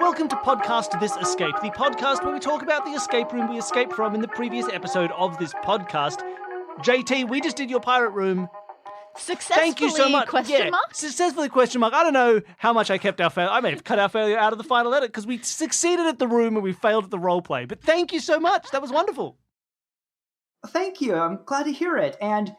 welcome to Podcast This Escape, the podcast where we talk about the escape room we escaped from in the previous episode of this podcast. JT, we just did your pirate room. Successfully, Thank you so much. question mark? Successfully, question mark. I don't know how much I kept our failure. I may have cut our failure out of the final edit because we succeeded at the room and we failed at the role play. But thank you so much. That was wonderful. Thank you. I'm glad to hear it. And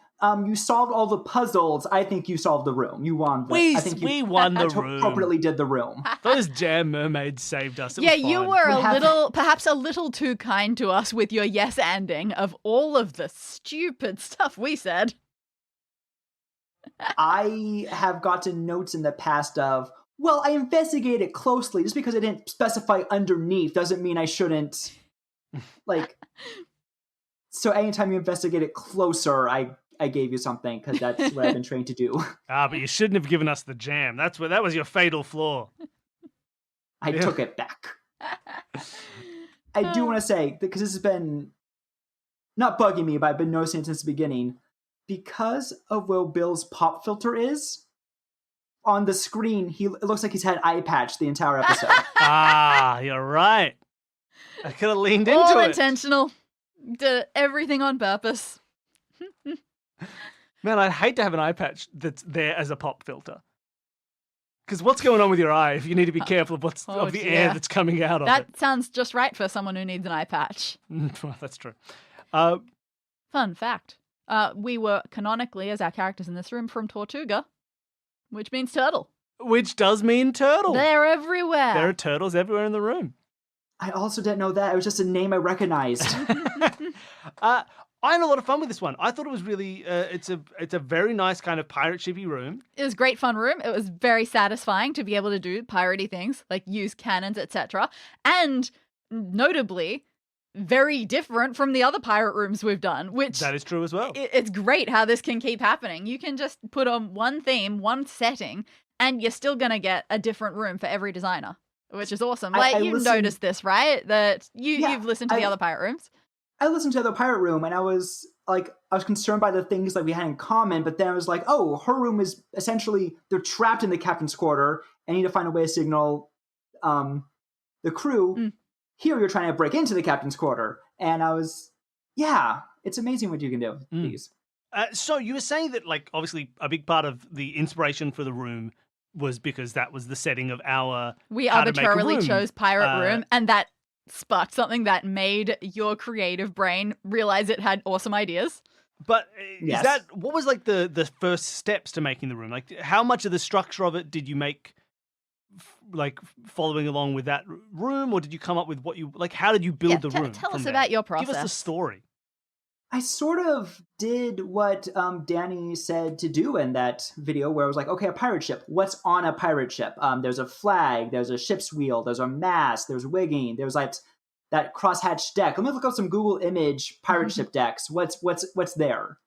you solved all the puzzles. I think you solved the room. You won. We won the room. Appropriately did the room. Those jam mermaids saved us. You were perhaps a little too kind to us with your yes-anding of all of the stupid stuff we said. I have gotten notes in the past of, well, I investigated closely. Just because I didn't specify underneath doesn't mean I shouldn't, So anytime you investigate it closer, I gave you something, because that's what I've been trained to do. But you shouldn't have given us the jam. That was your fatal flaw. I took it back. I do want to say, because this has been not bugging me, but I've been noticing it since the beginning, because of where Bill's pop filter is, on the screen, it looks like he's had an eye patch the entire episode. You're right. I could have leaned into All it. intentional. Did everything on purpose. Man, I'd hate to have an eye patch that's there as a pop filter. Because what's going on with your eye if you need to be careful of the air that's coming out of it? That sounds just right for someone who needs an eye patch. Well, that's true. Fun fact. We were canonically, as our characters in this room, from Tortuga, which means turtle. Which does mean turtle. They're everywhere. There are turtles everywhere in the room. I also didn't know that. It was just a name I recognized. I had a lot of fun with this one. I thought it was really, it's a very nice kind of pirate shippy room. It was a great fun room. It was very satisfying to be able to do piratey things, like use cannons, etc. And notably, very different from the other pirate rooms we've done, which... That is true as well. It's great how this can keep happening. You can just put on one theme, one setting, and you're still going to get a different room for every designer, which is awesome. You noticed this, right? That you've listened to the other pirate rooms. I listened to the pirate room, and I was concerned by the things that we had in common, but then I was like, oh, her room is essentially, they're trapped in the captain's quarter and need to find a way to signal the crew. Here you're trying to break into the captain's quarter. And I was, it's amazing what you can do with these. So you were saying that, obviously a big part of the inspiration for the room was because that was the setting of our We arbitrarily chose pirate room, and that sparked something that made your creative brain realize it had awesome ideas. But what was the first steps to making the room? How much of the structure of it did you make following along with that room, or did you come up with how did you build the room? Tell us about your process. Give us the story. I sort of did what Danny said to do in that video, where I was like, okay, a pirate ship. What's on a pirate ship? There's a flag, there's a ship's wheel, there's a mast, there's rigging, there's that crosshatch deck. Let me look up some Google image pirate ship decks. What's there?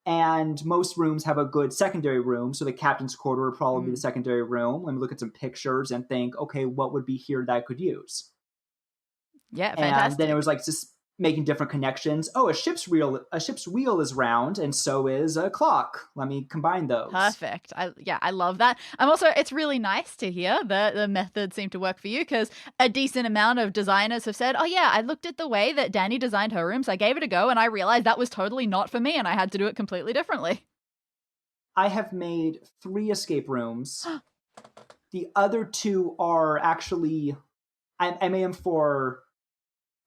And most rooms have a good secondary room, so the captain's quarter would probably be the secondary room. Let me look at some pictures and think, okay, what would be here that I could use? Yeah, fantastic. And then it was just making different connections. Oh, a ship's wheel is round, and so is a clock. Let me combine those. Perfect. I love that. It's really nice to hear that the method seemed to work for you, because a decent amount of designers have said, oh yeah, I looked at the way that Danny designed her rooms, I gave it a go, and I realized that was totally not for me, and I had to do it completely differently. I have made 3 escape rooms. The other 2 are actually, I made them for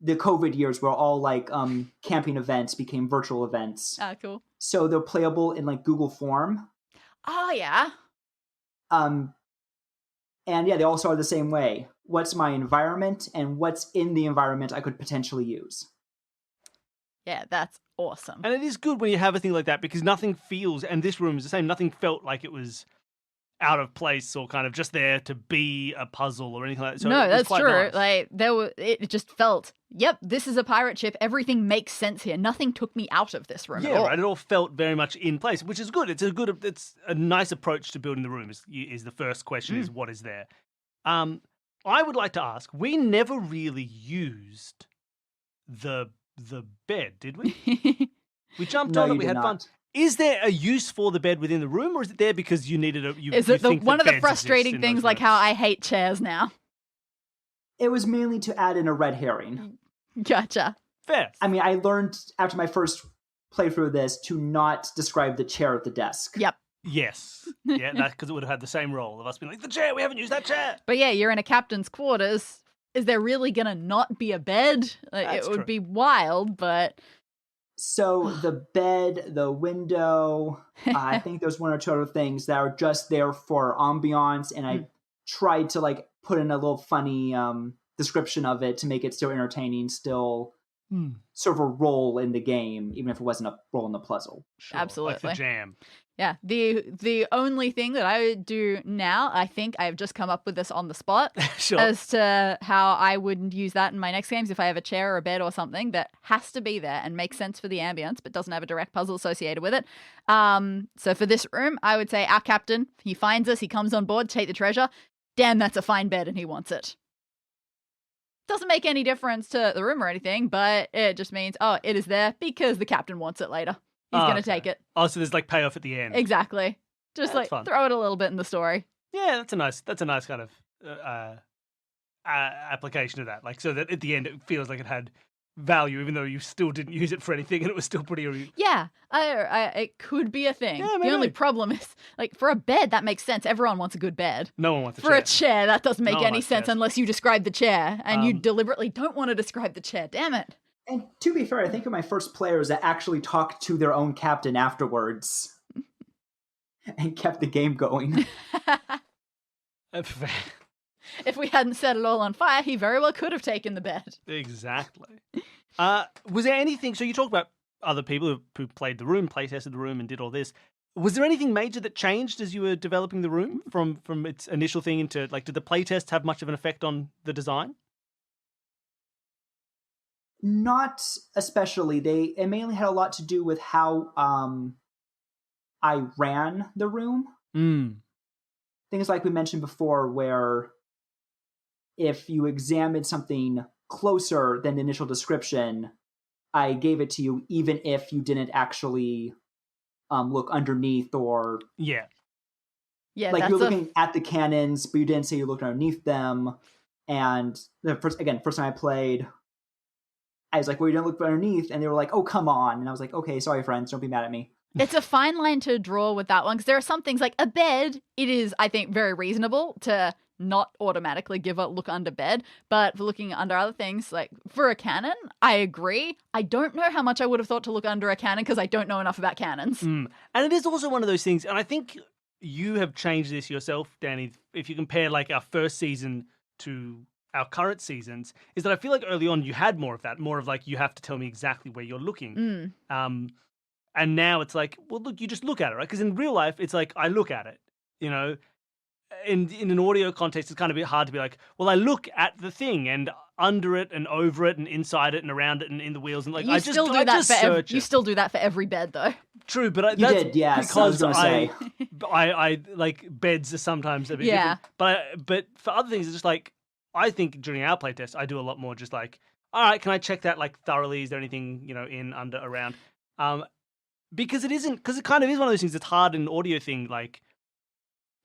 the COVID years, where all camping events became virtual events. Ah, cool. So they're playable in Google Form. Oh yeah. And they also are the same way. What's my environment, and what's in the environment I could potentially use? Yeah, that's awesome. And it is good when you have a thing like that, because nothing feels, and this room is the same, nothing felt like it was out of place or kind of just there to be a puzzle or anything like that. So no, that's true. Nice. It just felt, yep, this is a pirate ship. Everything makes sense here. Nothing took me out of this room. Yeah, right. It all felt very much in place, which is good. It's a nice approach to building the room. Is the first question is what is there? I would like to ask. We never really used the bed, did we? We jumped on it. We had fun. Is there a use for the bed within the room, or is it there because you needed a? Is it one of the frustrating things, like how I hate chairs now? It was mainly to add in a red herring. Gotcha. Fair. I mean, I learned after my first playthrough of this to not describe the chair at the desk. Yep. Yes. Yeah, that's because it would have had the same role of us being like, the chair, we haven't used that chair. But yeah, you're in a captain's quarters. Is there really going to not be a bed? That's It would true. be wild, but... So the bed, the window, I think there's one or two other things that are just there for ambiance, and I tried to like put in a little funny description of it to make it still entertaining, still sort of a role in the game, even if it wasn't a role in the puzzle. Sure, Absolutely. Like the jam. Yeah, the only thing that I would do now, I think I've just come up with this on the spot Sure. as to how I would use that in my next games if I have a chair or a bed or something that has to be there and makes sense for the ambience but doesn't have a direct puzzle associated with it. So for this room, I would say our captain, he finds us, he comes on board to take the treasure. Damn, that's a fine bed and he wants it. Doesn't make any difference to the room or anything, but it just means, oh, it is there because the captain wants it later. He's going to take it. Oh, so there's like payoff at the end. Exactly. Just Yeah, like that's fun. throw it a little bit in the story. Yeah, that's a nice kind of application of that. Like, so that at the end it feels like it had value, even though you still didn't use it for anything, and it was still pretty. Yeah, it could be a thing. Yeah, the maybe. only problem is, like, for a bed, that makes sense. Everyone wants a good bed. No one wants a For chair. a chair, that doesn't make No one any likes sense chairs. unless you describe the chair, and you deliberately don't want to describe the chair. Damn it. And to be fair, I think of my first players that actually talked to their own captain afterwards and kept the game going. If we hadn't set it all on fire, he very well could have taken the bed. Exactly. Was there anything? So you talked about other people who played the room, play tested the room, and did all this. Was there anything major that changed as you were developing the room from its initial thing into like? Did the play tests have much of an effect on the design? Not especially. It mainly had a lot to do with how I ran the room. Things like we mentioned before, where if you examined something closer than the initial description, I gave it to you even if you didn't actually look underneath or... Yeah, like you're looking at the cannons, but you didn't say you looked underneath them. And the first time I played, I was like, well, you didn't look underneath. And they were like, oh, come on. And I was like, okay, sorry, friends. Don't be mad at me. It's a fine line to draw with that one because there are some things like a bed. It is, I think, very reasonable to not automatically give a look under bed. But for looking under other things, like for a cannon, I agree. I don't know how much I would have thought to look under a cannon because I don't know enough about cannons. And it is also one of those things, and I think you have changed this yourself, Danny, if you compare like our first season to our current seasons, is that I feel like early on you had more of that, more of like you have to tell me exactly where you're looking. And now it's like, well, look, you just look at it, right? Because in real life, it's like I look at it, you know. In an audio context, it's kind of a bit hard to be like, well, I look at the thing and under it and over it and inside it and around it and in the wheels and like You I still just do I that just for search you it. still do that for every bed, though. True, but You that's did, yes. because I was gonna say. I like beds are sometimes a bit Yeah. different. But for other things, it's just like I think during our playtest, I do a lot more just like, all right, can I check that like thoroughly? Is there anything in, under, around? Because it kind of is one of those things that's hard in an audio thing, like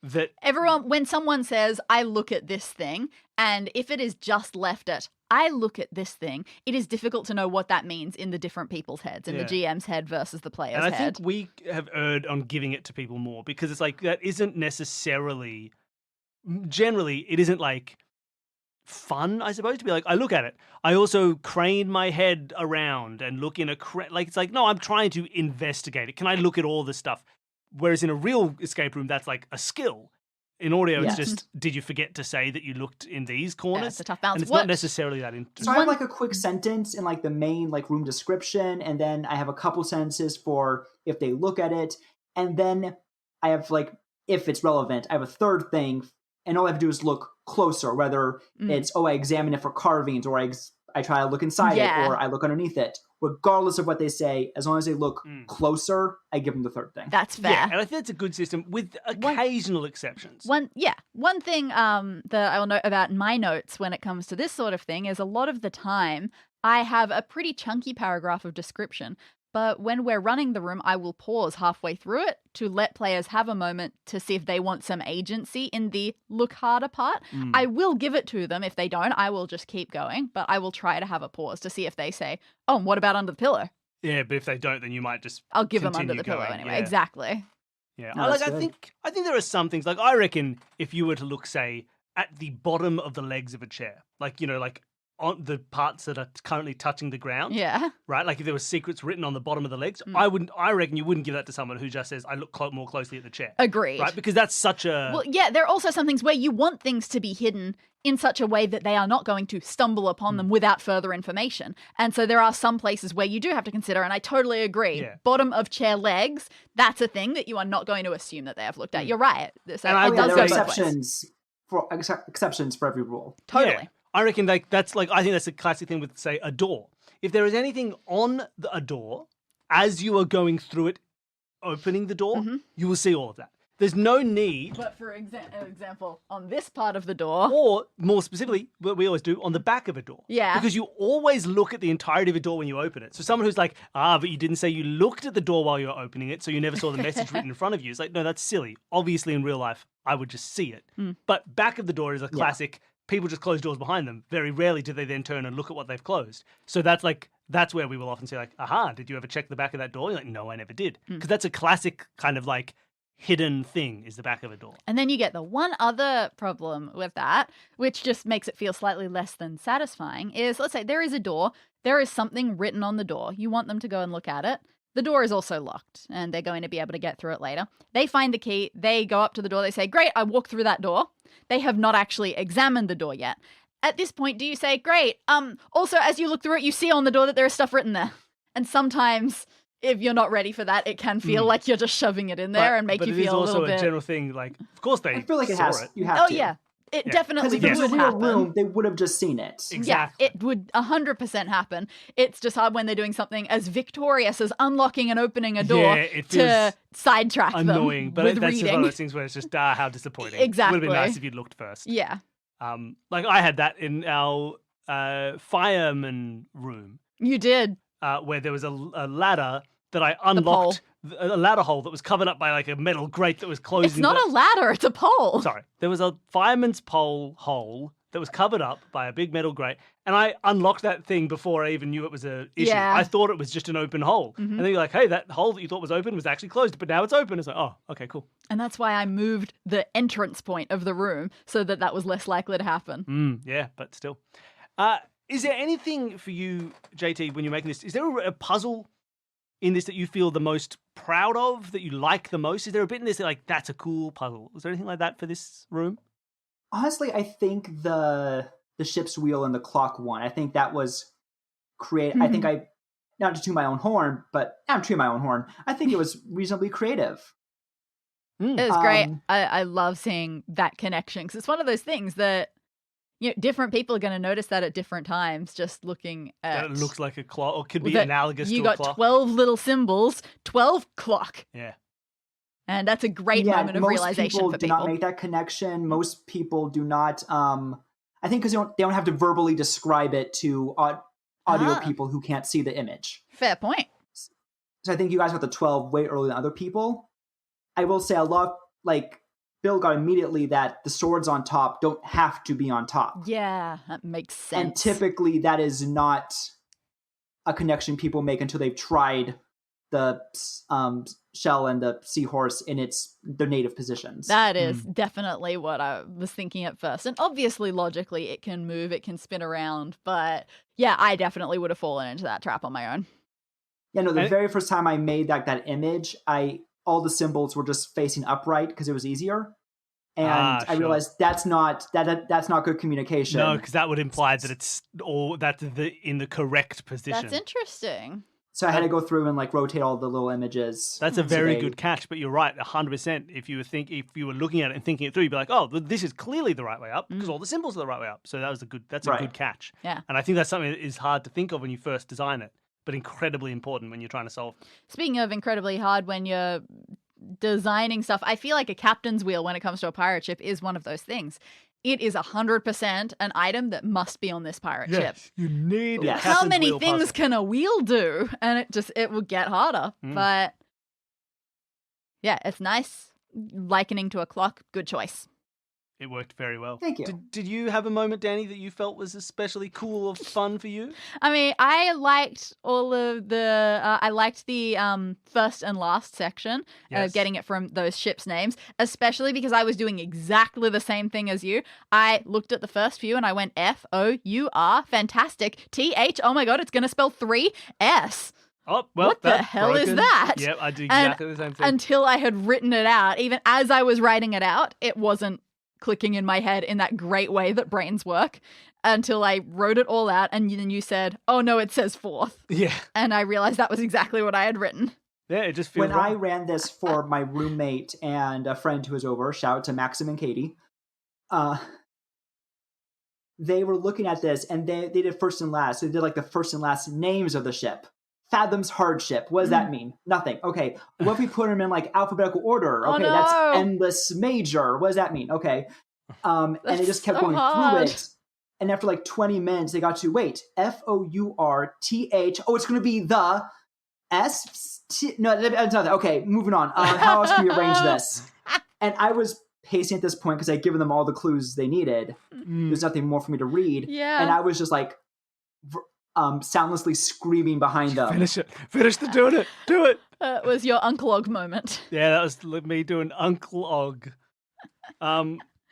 that. Everyone, when someone says, I look at this thing, and if it is just left at, I look at this thing, it is difficult to know what that means in the different people's heads, in the GM's head versus the player's And I head. think we have erred on giving it to people more because it's like that isn't necessarily, generally, it isn't like fun, I suppose, to be like, I look at it. I also crane my head around and look in like, it's like, no, I'm trying to investigate it. Can I look at all this stuff? Whereas in a real escape room, that's like a skill. In audio, Yes. it's just, did you forget to say that you looked in these corners? it's a tough balance. And it's What- not necessarily that interesting. So I have like a quick sentence in like the main like room description, and then I have a couple sentences for if they look at it, and then I have like if it's relevant, I have a third thing, and all I have to do is look closer, whether it's I examine it for carvings, or I try to look inside it, or I look underneath it. Regardless of what they say, as long as they look closer, I give them the third thing. That's fair. Yeah, and I think it's a good system with occasional exceptions. One thing that I will note about my notes when it comes to this sort of thing is a lot of the time I have a pretty chunky paragraph of description, But when we're running the room, I will pause halfway through it to let players have a moment to see if they want some agency in the look harder part. I will give it to them. If they don't, I will just keep going. But I will try to have a pause to see if they say, oh, and what about under the pillow? Yeah, but if they don't, then you might just I'll give them under continue the pillow going. anyway. Yeah. Exactly. Yeah, No, that's I good. think there are some things, like I reckon if you were to look, say, at the bottom of the legs of a chair, like, you know, like on the parts that are currently touching the ground, Yeah. right? Like if there were secrets written on the bottom of the legs, I reckon you wouldn't give that to someone who just says, I look more closely at the chair. Agreed. Right? Because that's such a... Well, yeah, there are also some things where you want things to be hidden in such a way that they are not going to stumble upon them without further information. And so there are some places where you do have to consider, and I totally agree, Yeah. bottom of chair legs, that's a thing that you are not going to assume that they have looked at. You're right. So And I it would does there go are both ways. exceptions for every rule. Totally. Yeah. I reckon I think that's a classic thing with, say, a door. If there is anything on a door, as you are going through it, opening the door, you will see all of that. There's no need, But for example, on this part of the door, or more specifically, what we always do, on the back of a door. Yeah. Because you always look at the entirety of a door when you open it. So someone who's like, but you didn't say you looked at the door while you were opening it, so you never saw the message written in front of you. It's like, no, that's silly. Obviously, in real life, I would just see it. But back of the door is a classic, people just close doors behind them. Very rarely do they then turn and look at what they've closed. So that's where we will often say, like, did you ever check the back of that door? You're like, no, I never did. Because that's a classic kind of like hidden thing, is the back of a door. and then you get the one other problem with that, which just makes it feel slightly less than satisfying, is let's say there is a door, there is something written on the door. You want them to go and look at it. The door is also locked, and they're going to be able to get through it later. They find the key, they go up to the door, they say, great, I walk through that door. They have not actually examined the door yet. At this point, do you say, great, also as you look through it, you see on the door that there is stuff written there. And sometimes, if you're not ready for that, it can feel like you're just shoving it in there and make you feel a little bit... But it is also a general thing, like, of course they I feel like saw it. you have Oh, to. yeah. It Yeah. definitely Because if it was would a real happen. room, they would have just seen it. Exactly. Yeah, it would 100% happen. It's just hard when they're doing something as victorious as unlocking and opening a door Yeah, it to feels sidetrack annoying, them but with that's just one reading. of those things where it's just, how disappointing. Exactly. It would have been nice if you'd looked first. Yeah. Like I had that in our fireman room, You did. where there was a ladder that I unlocked, a ladder hole that was covered up by like a metal grate that was closing. It's not a ladder, it's a pole. Sorry, there was a fireman's pole hole that was covered up by a big metal grate, and I unlocked that thing before I even knew it was an issue. Yeah. I thought it was just an open hole, and then you're like, "Hey, that hole that you thought was open was actually closed, but now it's open." It's like, "Oh, okay, cool." And that's why I moved the entrance point of the room so that that was less likely to happen. Yeah, but still. Is there anything for you, JT, when you're making this? Is there a puzzle in this that you feel the most proud of, that you like the most? Is there a bit in this that, like, that's a cool puzzle? Is there anything like that for this room? Honestly, I think the ship's wheel and the clock one. I think that was creative. I think not to toot my own horn, but I'm tooting my own horn. I think it was reasonably creative. It was great. Um, I love seeing that connection because it's one of those things that different people are going to notice that at different times. Just looking at That it looks like a clock, or could be that analogous to you a got clock. 12 little symbols, 12 clock, Yeah. and that's a great yeah, moment of most realization people for do people. not make that connection. Most people do not. I think because they don't have to verbally describe it to audio people who can't see the image. Fair point. So I think you guys got the 12 way earlier than other people. I will say I love, like, Bill got immediately that the swords on top don't have to be on top. Yeah, that makes sense. And typically that is not a connection people make until they've tried the shell and the seahorse in their native positions. That is definitely what I was thinking at first. And obviously, logically, it can move, it can spin around. But yeah, I definitely would have fallen into that trap on my own. Yeah, no, the very first time I made that image, all the symbols were just facing upright because it was easier. And I sure. realized that's not good communication. No, because that would imply that it's in the correct position. That's interesting. So I had to go through and, like, rotate all the little images. That's a very good catch, but you're right, 100%. If you were looking at it and thinking it through, you'd be like, "Oh, this is clearly the right way up because all the symbols are the right way up." So that's a good catch. Yeah. And I think that's something that is hard to think of when you first design it, but incredibly important when you're trying to solve. Speaking of incredibly hard when you're designing stuff, I feel like a captain's wheel when it comes to a pirate ship is one of those things. it is 100% an item that must be on this pirate ship. You need Yes. a How captain's many wheel things puzzle. can a wheel do? And it will get harder. But yeah, it's nice. Likening to a clock, good choice. It worked very well. Thank you. Did you have a moment, Danny, that you felt was especially cool or fun for you? I mean, I liked all of the. I liked the first and last section, Yes. getting it from those ships' names, especially because I was doing exactly the same thing as you. I looked at the first few and I went FOUR, fantastic. TH, oh my god, it's going to spell 3S. Oh, well, What the that's hell is broken. that? Yep, I did And exactly the same thing. Until I had written it out, even as I was writing it out, it wasn't clicking in my head in that great way that brains work until I wrote it all out and then you said, oh no, it says fourth. Yeah. And I realized that was exactly what I had written. Yeah, it just feels When I wrong. ran this for my roommate and a friend who was over, shout out to Maxim and Katie, they were looking at this and they did first and last. So they did like the first and last names of the ship. Fathom's hardship. What does that mean? Nothing. Okay. What if we put them in like alphabetical order? Oh, Okay, no. that's endless major. What does that mean? Okay. And they That's just kept so going hard. through it. And after like 20 minutes, they got to wait. FOURTH. Oh, it's going to be the No, that's not that. Okay, moving on. How else can we arrange this? And I was pacing at this point because I'd given them all the clues they needed. There's nothing more for me to read. Yeah. And I was just like soundlessly screaming behind them. Finish it. Finish the doing it. Do it. It was your Uncle Og moment. Yeah, that was me doing Uncle Og.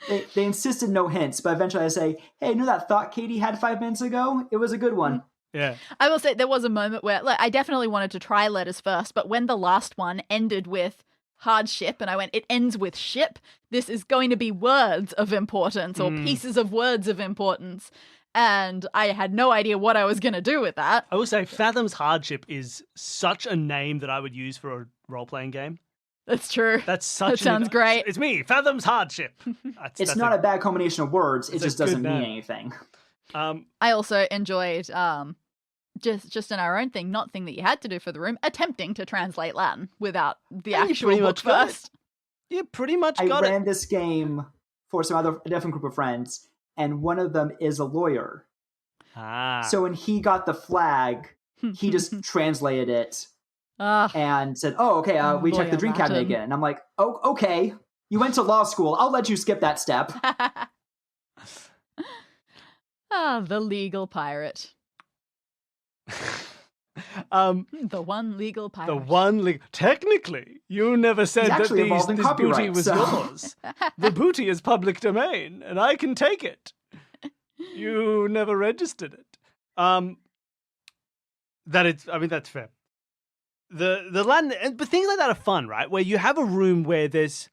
They insisted no hints, but eventually I say, hey, you know that thought Katie had 5 minutes ago? It was a good one. Yeah. I will say there was a moment where I definitely wanted to try letters first, but when the last one ended with hardship and I went, it ends with ship, this is going to be words of importance or pieces of words of importance. And I had no idea what I was going to do with that. I will say Fathom's Hardship is such a name that I would use for a role-playing game. That's true. That's such That sounds great. It's me, Fathom's Hardship. It's not a bad combination of words. It It's a just good doesn't mean name. anything. I also enjoyed just in our own thing, not thing that you had to do for the room, attempting to translate Latin without the Yeah, you actual pretty book much got it. first. You pretty much I got ran it. this game for a different group of friends, and one of them is a lawyer. Ah. So when he got the flag, he just translated it Ah, and said, oh, okay, we checked the Lawyer drink cabinet Latin. again. And I'm like, oh, okay. You went to law school. I'll let you skip that step. the legal pirate. The one legal pirate. The one technically, you never said He's that actually involved in this booty copyright, was so- yours. The booty is public domain, and I can take it. You never registered it. That's fair. The Latin, but things like that are fun, right? Where you have a room where there's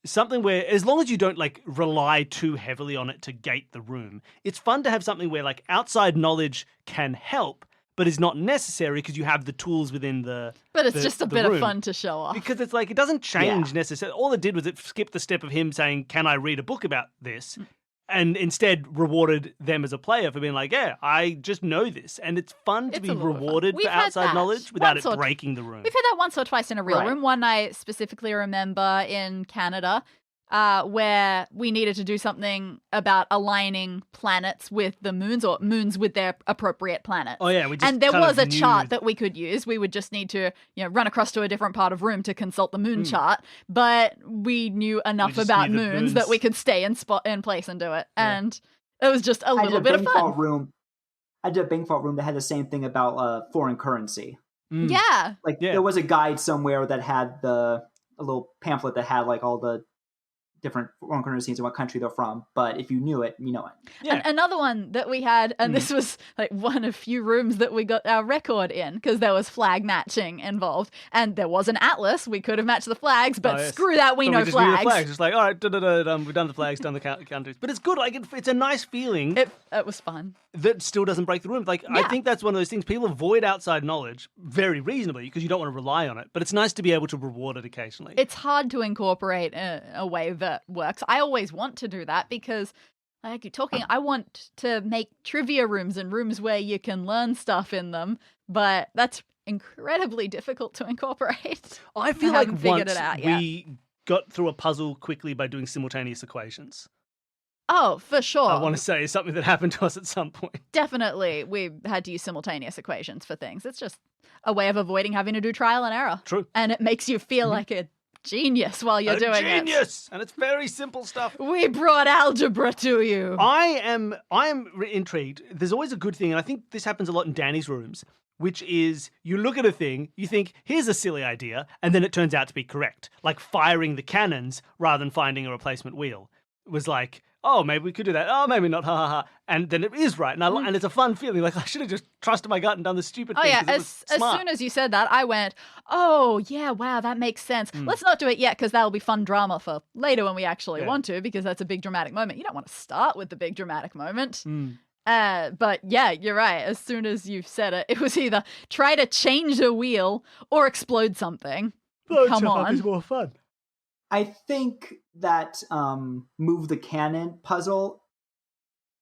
something where, as long as you don't like rely too heavily on it to gate the room, it's fun to have something where like outside knowledge can help, but is not necessary because you have the tools within the. But it's just a the bit of room. fun to show off. Because it's like, it doesn't change necessarily. All it did was it skipped the step of him saying, can I read a book about this? And instead rewarded them as a player for being like, yeah, I just know this. And it's fun to It's be a lot of fun. rewarded We've for had outside that knowledge without once it or breaking the room. We've had that once or twice in a real Right. room. One I specifically remember in Canada, where we needed to do something about aligning planets with the moons or moons with their appropriate planets. Oh, yeah. We just And there kind was of a knew- chart that we could use. We would just need to, run across to a different part of room to consult the moon chart. But we knew enough just about knew the moons that moons. we could stay in place and do it. Yeah. And it was just a I little did bit a of bank fun. vault room. I did a bank vault room that had the same thing about foreign currency. Mm. Yeah. Like Yeah. there was a guide somewhere that had a little pamphlet that had like all the different foreign currencies and what country they're from. But if you knew it, you know it. Yeah. And another one that we had, and this was like one of few rooms that we got our record in because there was flag matching involved. And there was an atlas. We could have matched the flags, but Oh, yes. screw that, we But know just knew the flags. flags. It's like, all right, we've done the flags, done the countries. But it's good. Like, it's a nice feeling It was fun. that still doesn't break the room. Like, I Yeah. think that's one of those things. People avoid outside knowledge very reasonably because you don't want to rely on it. But it's nice to be able to reward it occasionally. It's hard to incorporate a way that works. I always want to do that because, like you're talking, I want to make trivia rooms and rooms where you can learn stuff in them, but that's incredibly difficult to incorporate. I feel I like haven't figured once it out yet. we got through a puzzle quickly by doing simultaneous equations. Oh, for sure. I want to say is something that happened to us at some point. Definitely, we had to use simultaneous equations for things. It's just a way of avoiding having to do trial and error. True. And it makes you feel like a genius while you're doing it. Genius! And it's very simple stuff. We brought algebra to you. I am intrigued. There's always a good thing, and I think this happens a lot in Danny's rooms, which is you look at a thing, you think, here's a silly idea, and then it turns out to be correct. Like firing the cannons rather than finding a replacement wheel. It was like, oh, maybe we could do that. Oh, maybe not. Ha ha ha. And then it is right. And it's a fun feeling. Like, I should have just trusted my gut and done the stupid thing. Yeah, It was as smart. soon as you said that, I went, oh, yeah, wow, that makes sense. Let's not do it yet because that'll be fun drama for later when we actually want to, because that's a big dramatic moment. You don't want to start with the big dramatic moment. But yeah, you're right. As soon as you said it, it was either try to change a wheel or explode something. Come on. It's more fun. I think that move the cannon puzzle,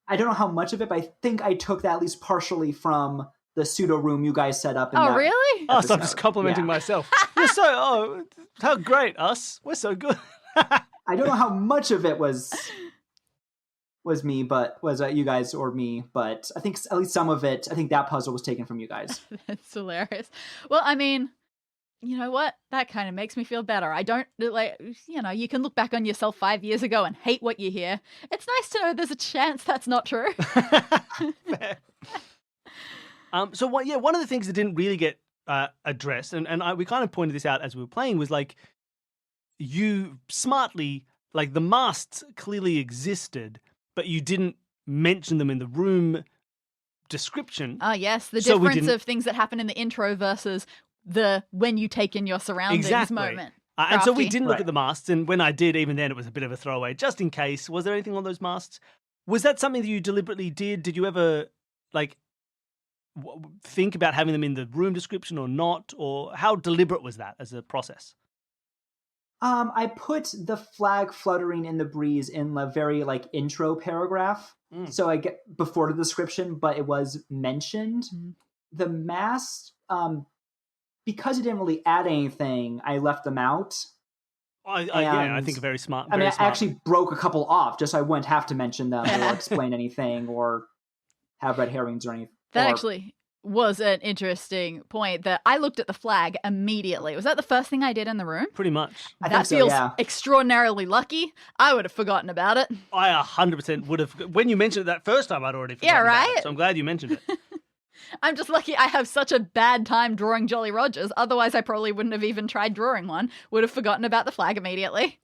I don't know how much of it, but I think I took that at least partially from the pseudo room you guys set up. In Oh, that really? Oh, so I'm episode. just complimenting Yeah. myself. You're how great, us. We're so good. I don't know how much of it was me, but was you guys or me, but I think at least some of it, I think that puzzle was taken from you guys. That's hilarious. Well, I mean, you know what? That kind of makes me feel better. I don't, like, you can look back on yourself 5 years ago and hate what you hear. It's nice to know there's a chance that's not true. Fair. So one of the things that didn't really get addressed, and we kind of pointed this out as we were playing, was like you smartly, like the masts clearly existed, but you didn't mention them in the room description. Ah, yes, the So we difference didn't- of things that happen in the intro versus the when you take in your surroundings Exactly. moment. And so we Crafty. didn't look Right. at the masts, and when I did, even then it was a bit of a throwaway, just in case. Was there anything on those masts? Was that something that you deliberately did? Did you ever, like, think about having them in the room description or not? Or how deliberate was that as a process? I put the flag fluttering in the breeze in the very intro paragraph. So I get before the description, but it was mentioned. The mast, because it didn't really add anything, I left them out. I think very smart. I Very mean, smart. I actually broke a couple off just so I wouldn't have to mention them or explain anything or have red herrings or anything. That actually was an interesting point that I looked at the flag immediately. Was that the first thing I did in the room? Pretty much. I That think so, feels yeah. extraordinarily lucky. I would have forgotten about it. I 100% would have. When you mentioned it that first time, I'd already forgotten about it, right? so I'm glad you mentioned it. I'm just lucky I have such a bad time drawing Jolly Rogers. Otherwise, I probably wouldn't have even tried drawing one. Would have forgotten about the flag immediately.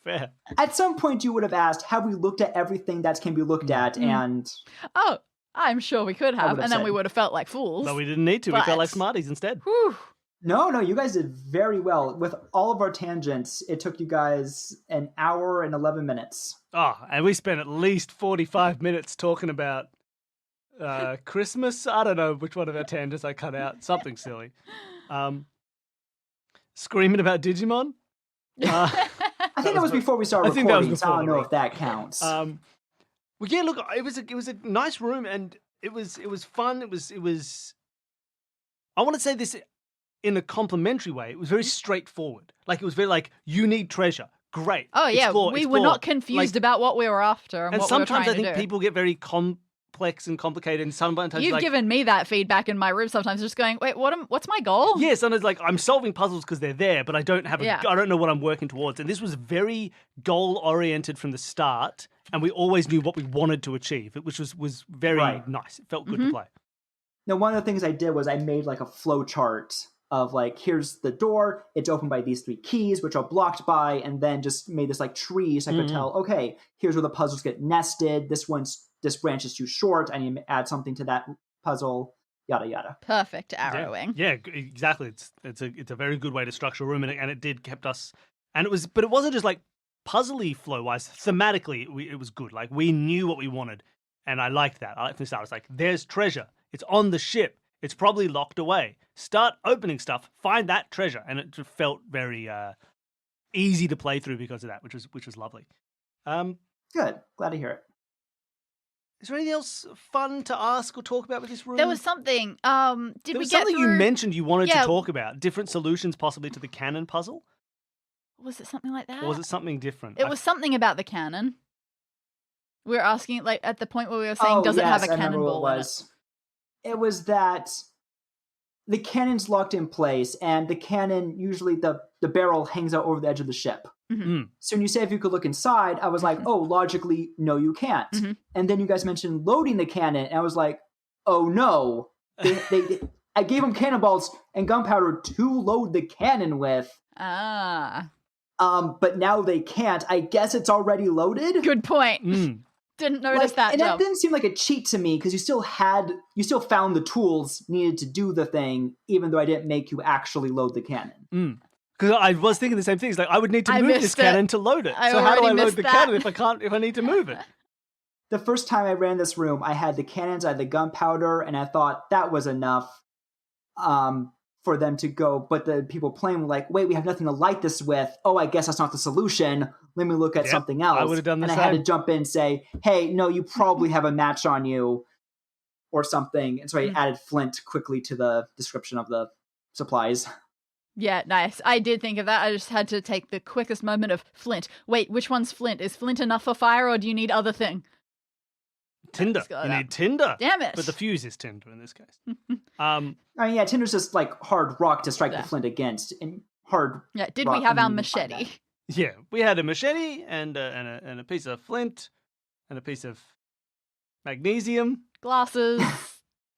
Fair. At some point, you would have asked, have we looked at everything that can be looked at? And Oh, I'm sure we could have. would have And then said. we would have felt like fools. But we didn't need to. We felt like But- smarties instead. Whew. no, you guys did very well. With all of our tangents, it took you guys an hour and 11 minutes. Oh, and we spent at least 45 minutes talking about Christmas. I don't know which one of our tangents I cut out. Something silly. Screaming about Digimon. I think that was before we started I think that was recording, so I before don't the know rec- if that counts. Well, yeah. Look, it was a nice room, and it was fun. It was. I want to say this in a complimentary way. It was very straightforward. Like it was very like you need treasure. Great. Oh, yeah. Explore, we were explore. not confused about what we were after and And what we were sometimes trying I think to do. people get very complex and complicated, and sometimes You've like, given me that feedback in my room sometimes, just going, wait, what's my goal? yeah, sometimes like I'm solving puzzles because they're there, but I don't have Yeah. I don't know what I'm working towards. And this was very goal oriented from the start, and we always knew what we wanted to achieve, which was very Right. nice. It felt good Mm-hmm. to play. Now, one of the things I did was I made like a flow chart of like, here's the door, it's opened by these 3 keys, which are blocked by, and then just made this like tree so I could tell, okay, here's where the puzzles get nested. This branch is too short. I need to add something to that puzzle, yada, yada. Perfect arrowing. Yeah, exactly. It's a very good way to structure a room, and it did kept us. And but it wasn't just like puzzly flow wise. Thematically, it was good. Like we knew what we wanted, and I liked that. I liked from the start. I was like, "There's treasure. It's on the ship. It's probably locked away. Start opening stuff. Find that treasure." And it just felt very easy to play through because of that, which was lovely. Good. Glad to hear it. Is there anything else fun to ask or talk about with this room? There was something. Did There we was get something through? you mentioned you wanted Yeah. to talk about. Different solutions possibly to the cannon puzzle. Was it something like that? Or was it something different? It was something about the cannon. We were asking, like, at the point where we were saying, does it have a I remember cannonball what in it it? was. It was that the cannon's locked in place, and the cannon, usually the barrel hangs out over the edge of the ship. Mm. So when you say if you could look inside, I was like, oh, logically, no, you can't. Mhm. And then you guys mentioned loading the cannon, and I was like, oh no. I gave them cannonballs and gunpowder to load the cannon with. Ah. But now they can't. I guess it's already loaded. Good point. Mm. Didn't notice that and jump. that didn't seem like a cheat to me because you still found the tools needed to do the thing, even though I didn't make you actually load the cannon. Because I was thinking the same thing. It's like I would need to I move this missed it. cannon to load it. I So how do I already load missed the that. cannon if I need to move it? The first time I ran this room, I had the cannons, I had the gunpowder, and I thought that was enough for them to go. But the people playing were like, wait, we have nothing to light this with. Oh, I guess that's not the solution. Let me look at Yep, something else. I would have done the and same. I had to jump in and say, hey, no, you probably have a match on you or something. And so I added flint quickly to the description of the supplies. Yeah, nice. I did think of that. I just had to take the quickest moment of flint. Wait, which one's flint? Is flint enough for fire, or do you need other thing? Tinder. Just got You that. need tinder. Damn it. But the fuse is tinder in this case. I mean, yeah, tinder's just like hard rock to strike Yeah. the flint against. And hard Yeah, did rock, we have I our mean, you can find machete? that. Yeah, we had a machete and a piece of flint and a piece of magnesium, Glasses.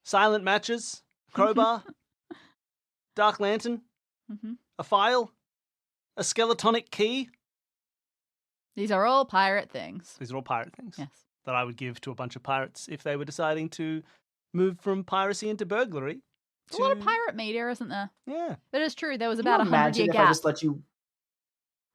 silent matches, crowbar, dark lantern, Mhm. a file, a skeletonic key. These are all pirate things. These are all pirate things Yes. that I would give to a bunch of pirates if they were deciding to move from piracy into burglary. There's a lot of pirate media, isn't there? Yeah. But it's true, there was Can you about a 100-year imagine if gap. I just let you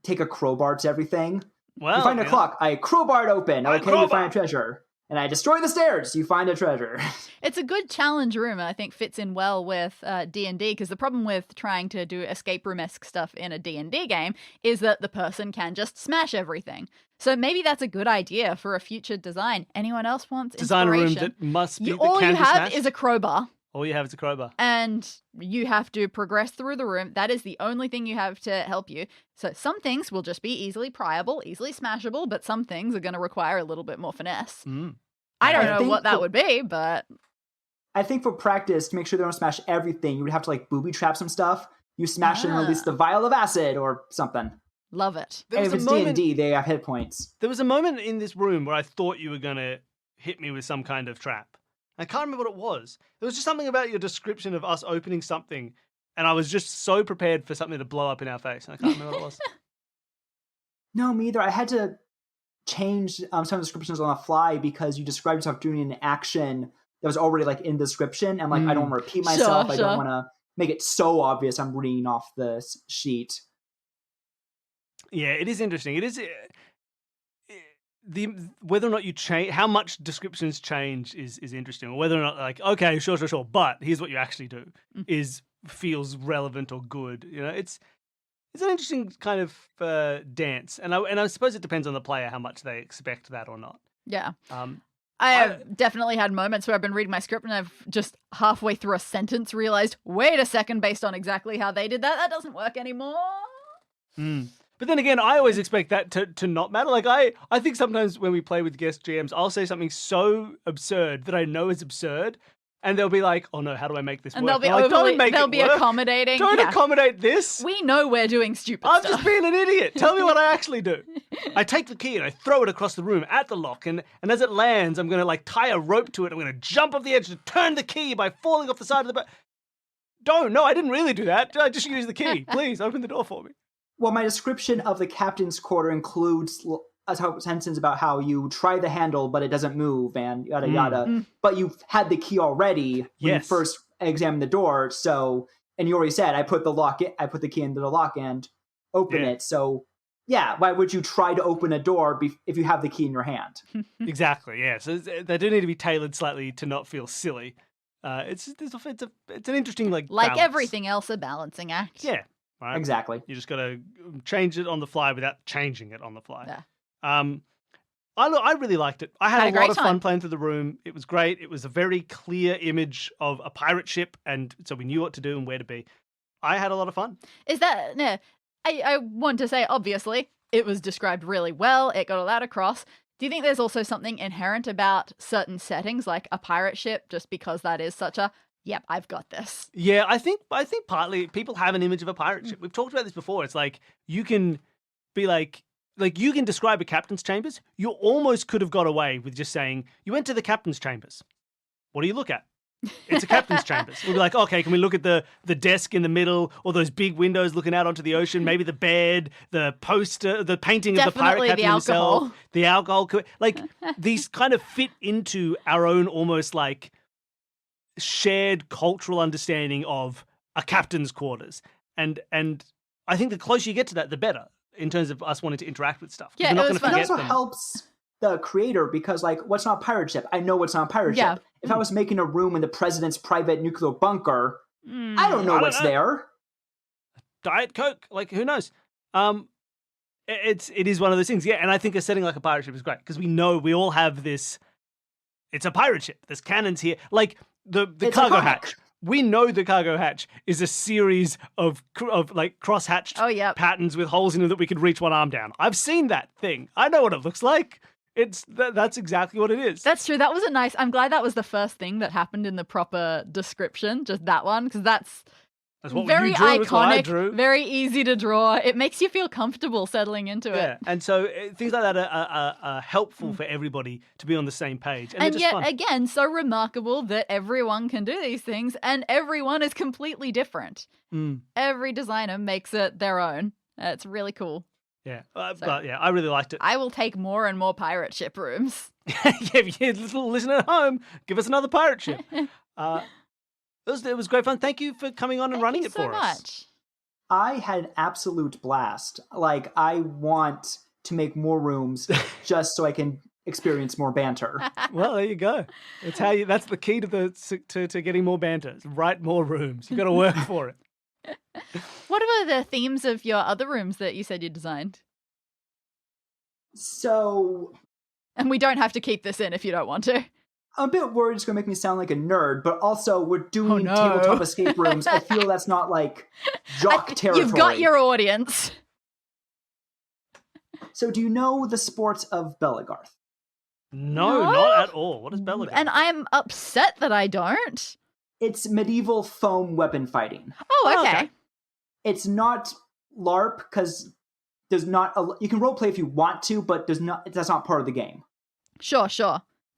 take a crowbar to everything? Well, You find a yeah. clock, I crowbar it open. I Okay, you crowbar. find a treasure. And I destroy the stairs, you find a treasure. It's a good challenge room, and I think fits in well with D&D, because the problem with trying to do escape room-esque stuff in a D&D game is that the person can just smash everything. So maybe that's a good idea for a future design. Anyone else wants Design a room inspiration? that must be. All that can you be have smashed. is a crowbar, All you have is a crowbar. and you have to progress through the room. That is the only thing you have to help you. So some things will just be easily pryable, easily smashable, but some things are going to require a little bit more finesse. Mm. I don't I know think what that for- would be, but I think for practice, to make sure they don't smash everything, you would have to like booby trap some stuff. You smash it and release the vial of acid or something. love it. There And was if a it's moment. D&D, they have hit points. There was a moment in this room where I thought you were going to hit me with some kind of trap. I can't remember what it was. There was just something about your description of us opening something, and I was just so prepared for something to blow up in our face. I can't remember what it was. No, me either. I had to change some of the descriptions on the fly because you described yourself doing an action that was already like in the description. And like, I don't want to repeat myself. I Sure. don't want to make it so obvious I'm reading off this sheet. Yeah, it is interesting. It is the whether or not you change, how much descriptions change is interesting, or whether or not like okay, sure, but here's what you actually do feels relevant or good. You know, it's an interesting kind of dance, and I suppose it depends on the player how much they expect that or not. Yeah. Um, I have definitely had moments where I've been reading my script and I've just halfway through a sentence realized, wait a second, based on exactly how they did that, that doesn't work anymore. But then again, I always expect that to not matter. Like I think sometimes when we play with guest GMs, I'll say something so absurd that I know is absurd, and they'll be like, "Oh no, how do I make this And work?" they'll be I'm like, overly, don't make they'll it be work. accommodating. Don't Yeah. accommodate this. We know we're doing stupid I'm stuff. just being an idiot. Tell me what I actually do. I take the key and I throw it across the room at the lock, and as it lands, I'm going to like tie a rope to it. I'm going to jump off the edge to turn the key by falling off the side of the boat. No, I didn't really do that. I just used the key. Please open the door for me. Well, my description of the captain's quarter includes a sentence about how you try the handle, but it doesn't move, and yada yada. But you've had the key already when you Yes. first examined the door. So, and you already said, I put the key into the lock and open Yeah. it. So, yeah, why would you try to open a door if you have the key in your hand? Exactly. Yeah. So they do need to be tailored slightly to not feel silly. It's an interesting like balance. everything else, a balancing act. Yeah. Right. Exactly. You just got to change it on the fly without changing it on the fly. Yeah. I really liked it. I had a lot great of fun time. playing through the room. It was great. It was a very clear image of a pirate ship, and so we knew what to do and where to be. I had a lot of fun. Is that, no, I want to say, obviously, it was described really well. It got all that across. Do you think there's also something inherent about certain settings, like a pirate ship, just because that is such a, yep, I've got this? Yeah, I think partly people have an image of a pirate ship. We've talked about this before. It's like you can be like you can describe a captain's chambers. You almost could have got away with just saying you went to the captain's chambers. What do you look at? It's a captain's chambers. We'll be like, okay, can we look at the desk in the middle, or those big windows looking out onto the ocean? Maybe the bed, the poster, the painting of the pirate captain himself, the alcohol. Like these kind of fit into our own almost like shared cultural understanding of a captain's quarters. And I think the closer you get to that, the better in terms of us wanting to interact with stuff. Yeah, it also helps the creator because, like, what's not a pirate ship? I know what's not a pirate ship. If I was making a room in the president's private nuclear bunker, I don't know what's there. Diet Coke, like, who knows? It is one of those things, yeah. And I think a setting like a pirate ship is great because we know we all have this. It's a pirate ship. There's cannons here, like the cargo hatch. We know the cargo hatch is a series of like cross-hatched patterns with holes in them that we could reach one arm down. I've seen that thing. I know what it looks like. That's exactly what it is. That's true. That was I'm glad that was the first thing that happened in the proper description, just that one, because that's what very you drew, iconic, that's what I drew. Very easy to draw. It makes you feel comfortable settling into it. And so things like that are helpful for everybody to be on the same page. And yet, fun. again, so remarkable that everyone can do these things and everyone is completely different. Every designer makes it their own. It's really cool. Yeah, but yeah, I really liked it. I will take more and more pirate ship rooms. Yeah, listen at home. Give us another pirate ship. It was great fun. Thank you for coming on and running it for us. Thank you so much. I had an absolute blast. Like, I want to make more rooms just so I can experience more banter. Well, there you go. It's that's the key to getting more banter. Write more rooms. You've got to work for it. What were the themes of your other rooms that you said you designed? So... And we don't have to keep this in if you don't want to. I'm a bit worried it's going to make me sound like a nerd, but also we're doing tabletop escape rooms. I feel that's not like jock territory. You've got your audience. So do you know the sports of Bellegarth? No, not at all. What is Bellegarth? And I'm upset that I don't. It's medieval foam weapon fighting. Oh, okay. It's not LARP because there's not you can roleplay if you want to, but that's not part of the game. Sure.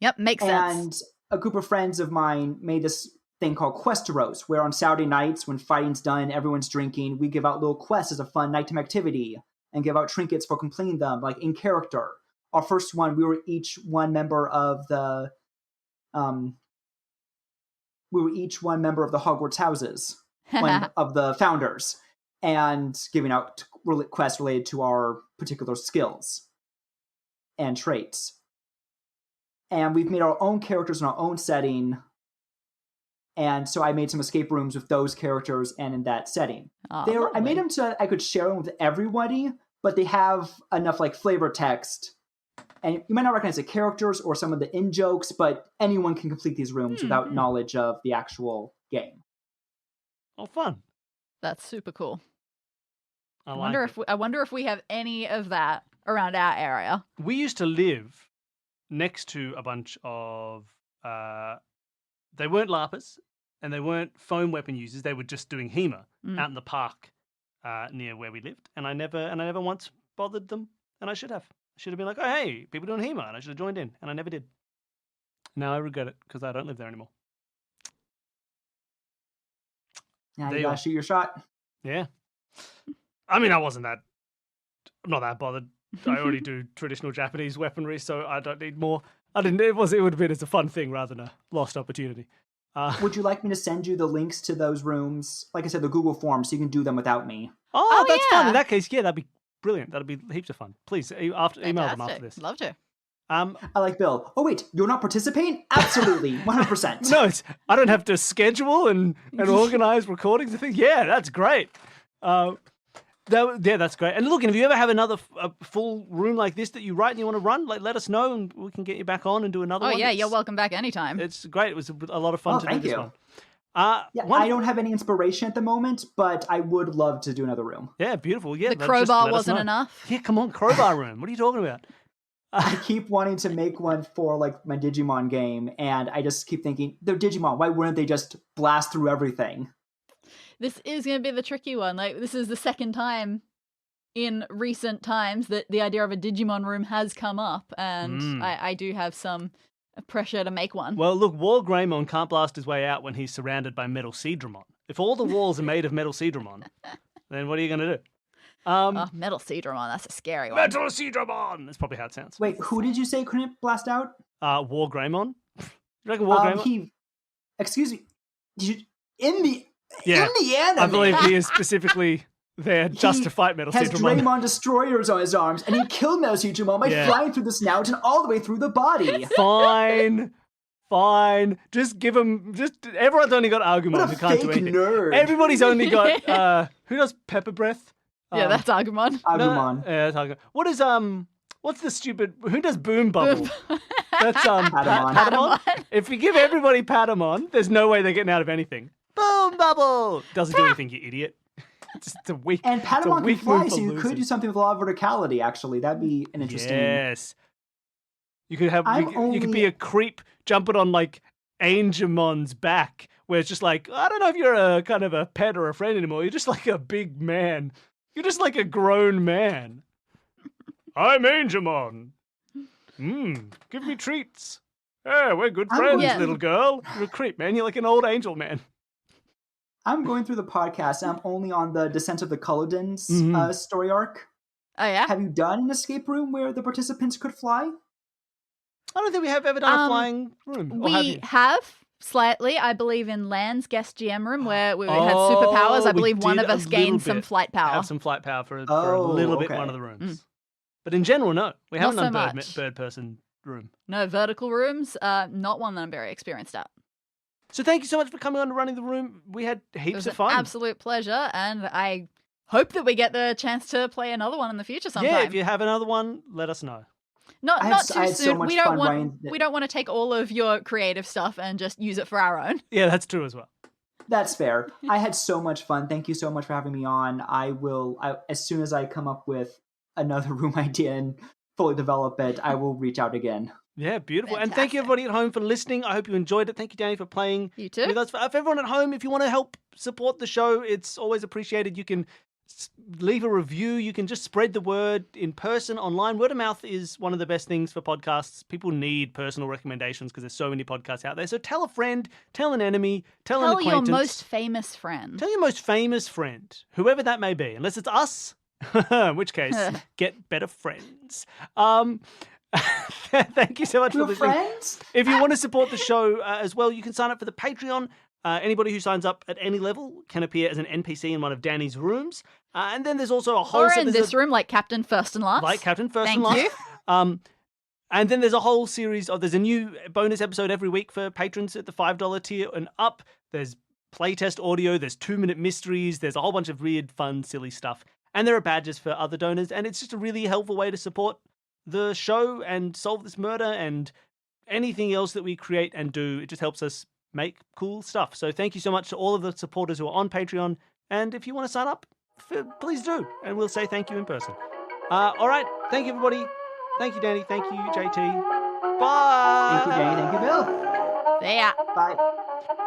Yep, makes sense. And a group of friends of mine made this thing called Questeros, where on Saturday nights when fighting's done, everyone's drinking, we give out little quests as a fun nighttime activity and give out trinkets for completing them, like in character. Our first one, we were each one member of the Hogwarts houses, one of the founders, and giving out quests related to our particular skills and traits. And we've made our own characters in our own setting. And so I made some escape rooms with those characters and in that setting. I made them so I could share them with everybody, but they have enough like flavor text. And you might not recognize the characters or some of the in-jokes, but anyone can complete these rooms without knowledge of the actual game. Oh, fun. That's super cool. I wonder if we have any of that around our area. We used to live next to a bunch of they weren't LARPers and they weren't foam weapon users. They were just doing HEMA out in the park near where we lived. And I never once bothered them, and I should have. I should have been like, oh, hey, people doing HEMA, and I should have joined in, and I never did. Now I regret it because I don't live there anymore. Now you gotta shoot your shot. Yeah. I mean, I'm not that bothered. I already do traditional Japanese weaponry, so I don't need more. It would have been as a fun thing rather than a lost opportunity. Would you like me to send you the links to those rooms? Like I said, the Google Forms, so you can do them without me. Oh, that's fun. In that case, yeah, that'd be brilliant. That'd be heaps of fun. Please, email them after this. Love to. I like Bill. Oh, wait, you're not participating? Absolutely, 100%. No, I don't have to schedule and organize recordings and things. Yeah, that's great. That's great. And look, if you ever have another full room like this that you write and you want to run, like let us know and we can get you back on and do another one. Oh yeah, you're welcome back anytime. It's great. It was a lot of fun to do this one. I don't have any inspiration at the moment, but I would love to do another room. Yeah, beautiful. Yeah, the crowbar wasn't enough. Yeah, come on, crowbar room. What are you talking about? I keep wanting to make one for like my Digimon game, and I just keep thinking, they're Digimon. Why wouldn't they just blast through everything? This is going to be the tricky one. Like, this is the second time in recent times that the idea of a Digimon room has come up, and I do have some pressure to make one. Well, look, War Greymon can't blast his way out when he's surrounded by Metal Seadramon. If all the walls are made of Metal Seadramon, then what are you going to do? Metal Seadramon, that's a scary one. Metal Seadramon! That's probably how it sounds. Wait, who did you say couldn't blast out? War Greymon? You reckon War Greymon? Excuse me. In the anime, I believe he is specifically there just to fight Metal has Seadramon. Draymond Destroyers on his arms, and he killed Metal Seadramon by flying through the snout and all the way through the body. Fine. Just give him. Everyone's only got Agumon. What a who can't do fake anything. nerd. Everybody's only got. Who does Pepper Breath? Yeah, that's Agumon. Agumon. Yeah, that's Agumon. What is What's the stupid? Who does Boom Bubble? That's Patamon. Patamon. If we give everybody Patamon, there's no way they're getting out of anything. Boom Bubble doesn't do anything, you idiot. It's a weak. And Patamon can fly, so you losers. could do something with a lot of verticality. Actually, that'd be an interesting. Yes. You could have. You could be a creep jumping on like Angemon's back, where it's just like, I don't know if you're a kind of a pet or a friend anymore. You're just like a big man. You're just like a grown man. I'm Angemon. Give me treats. Yeah, we're good friends, little girl. You're a creep, man. You're like an old angel man. I'm going through the podcast, and I'm only on the Descent of the Cullidans story arc. Oh, yeah? Have you done an escape room where the participants could fly? I don't think we have ever done a flying room. We have slightly, I believe, in Land's guest GM room where we had superpowers. I believe one of us gained some flight power. Have some flight power for a little bit in one of the rooms. But in general, no. We haven't done bird person room. No, vertical rooms, not one that I'm very experienced at. So thank you so much for coming on to Running the Room. We had heaps of fun. Absolute pleasure, and I hope that we get the chance to play another one in the future sometime. Yeah, if you have another one, let us know. Not too soon. We don't want to take all of your creative stuff and just use it for our own. Yeah, that's true as well. That's fair. I had so much fun. Thank you so much for having me on. I as soon as I come up with another room idea and fully develop it, I will reach out again. Yeah, beautiful. Fantastic. And thank you everybody at home for listening. I hope you enjoyed it. Thank you, Danny, for playing with us. For everyone at home, if you want to help support the show, it's always appreciated. You can leave a review. You can just spread the word in person, online. Word of mouth is one of the best things for podcasts. People need personal recommendations because there's so many podcasts out there. So tell a friend, tell an enemy, tell an acquaintance. Tell your most famous friend. Tell your most famous friend, whoever that may be, unless it's us, in which case, get better friends. Thank you so much for listening. Friends? If you want to support the show as well, you can sign up for the Patreon. Anybody who signs up at any level can appear as an NPC in one of Danny's rooms. And then there's also a whole... Or in this room, like Captain First and Last. Like Captain First and Last. Thank you. And then there's a whole series of... There's a new bonus episode every week for patrons at the $5 tier and up. There's playtest audio. There's 2-minute mysteries. There's a whole bunch of weird, fun, silly stuff. And there are badges for other donors. And it's just a really helpful way to support the show and solve this murder and anything else that we create and do. It just helps us make cool stuff. So thank you so much to all of the supporters who are on Patreon. And if you want to sign up, please do. And we'll say thank you in person. All right. Thank you, everybody. Thank you, Danny. Thank you, JT. Bye. Thank you, Danny. Thank you, Bill. See ya. Bye.